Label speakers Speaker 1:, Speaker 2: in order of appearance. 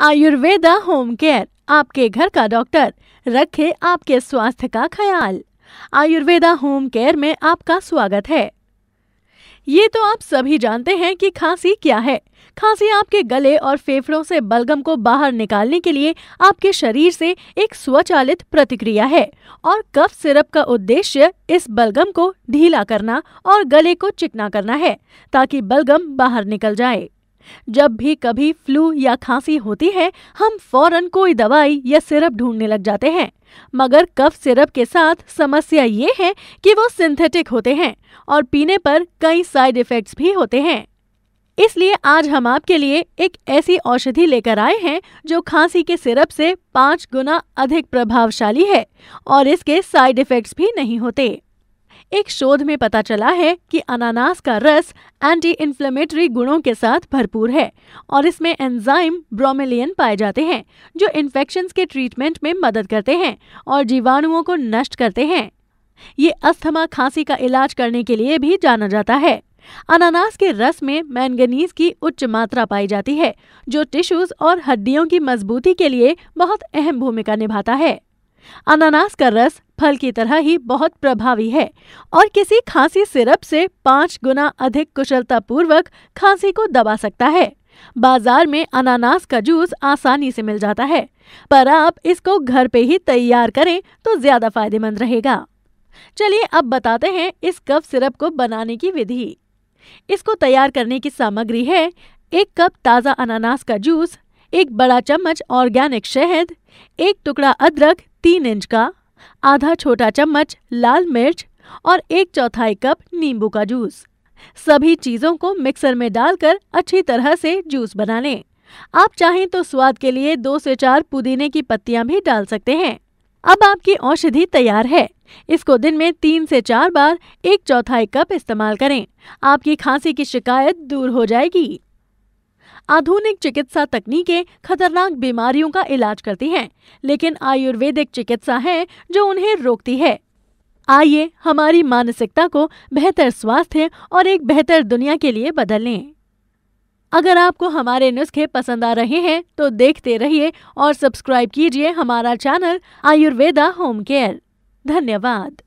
Speaker 1: Ayurveda home care, आपके घर का डॉक्टर, रखे आपके स्वास्थ्य का ख्याल। आयुर्वेदा होम केयर में आपका स्वागत है। ये तो आप सभी जानते हैं कि खांसी क्या है। खांसी आपके गले और फेफड़ों से बलगम को बाहर निकालने के लिए आपके शरीर से एक स्वचालित प्रतिक्रिया है और कफ सिरप का उद्देश्य इस बलगम को ढीला करना और गले को चिकना करना है ताकि बलगम बाहर निकल जाए। जब भी कभी फ्लू या खांसी होती है, हम फौरन कोई दवाई या सिरप ढूंढने लग जाते हैं, मगर कफ सिरप के साथ समस्या ये है कि वो सिंथेटिक होते हैं और पीने पर कई साइड इफेक्ट्स भी होते हैं। इसलिए आज हम आपके लिए एक ऐसी औषधि लेकर आए हैं जो खांसी के सिरप से 5 गुना अधिक प्रभावशाली है और इसके साइड इफेक्ट्स भी नहीं होते। एक शोध में पता चला है कि अनानास का रस एंटी इन्फ्लेमेटरी गुणों के साथ भरपूर है और इसमें एंजाइम ब्रोमेलियन पाए जाते हैं जो इन्फेक्शंस के ट्रीटमेंट में मदद करते हैं और जीवाणुओं को नष्ट करते हैं। ये अस्थमा खांसी का इलाज करने के लिए भी जाना जाता है। अनानास के रस में मैंगनीज की उच्च मात्रा पाई जाती है जो टिश्यूज और हड्डियों की मजबूती के लिए बहुत अहम भूमिका निभाता है। अनानास का रस फल की तरह ही बहुत प्रभावी है और किसी खांसी सिरप से 5 गुना अधिक कुशलता पूर्वक खांसी को दबा सकता है। बाजार में अनानास का जूस आसानी से मिल जाता है, पर आप इसको घर पे ही तैयार करें तो ज्यादा फायदेमंद रहेगा। चलिए अब बताते हैं इस कफ सिरप को बनाने की विधि। इसको तैयार करने की सामग्री है 1 कप ताज़ा अनानास का जूस, 1 बड़ा चम्मच ऑर्गेनिक शहद, 1 टुकड़ा अदरक 3 इंच का, आधा छोटा चम्मच लाल मिर्च और 1/4 कप नींबू का जूस। सभी चीजों को मिक्सर में डालकर अच्छी तरह से जूस बना लें। आप चाहें तो स्वाद के लिए 2 से 4 पुदीने की पत्तियां भी डाल सकते हैं। अब आपकी औषधि तैयार है। इसको दिन में 3 से 4 बार 1/4 कप इस्तेमाल करें। आपकी खांसी की शिकायत दूर हो जाएगी। आधुनिक चिकित्सा तकनीकें खतरनाक बीमारियों का इलाज करती हैं, लेकिन आयुर्वेदिक चिकित्सा है जो उन्हें रोकती है। आइए हमारी मानसिकता को बेहतर स्वास्थ्य और एक बेहतर दुनिया के लिए बदलें। अगर आपको हमारे नुस्खे पसंद आ रहे हैं तो देखते रहिए और सब्सक्राइब कीजिए हमारा चैनल आयुर्वेदा होम केयर। धन्यवाद।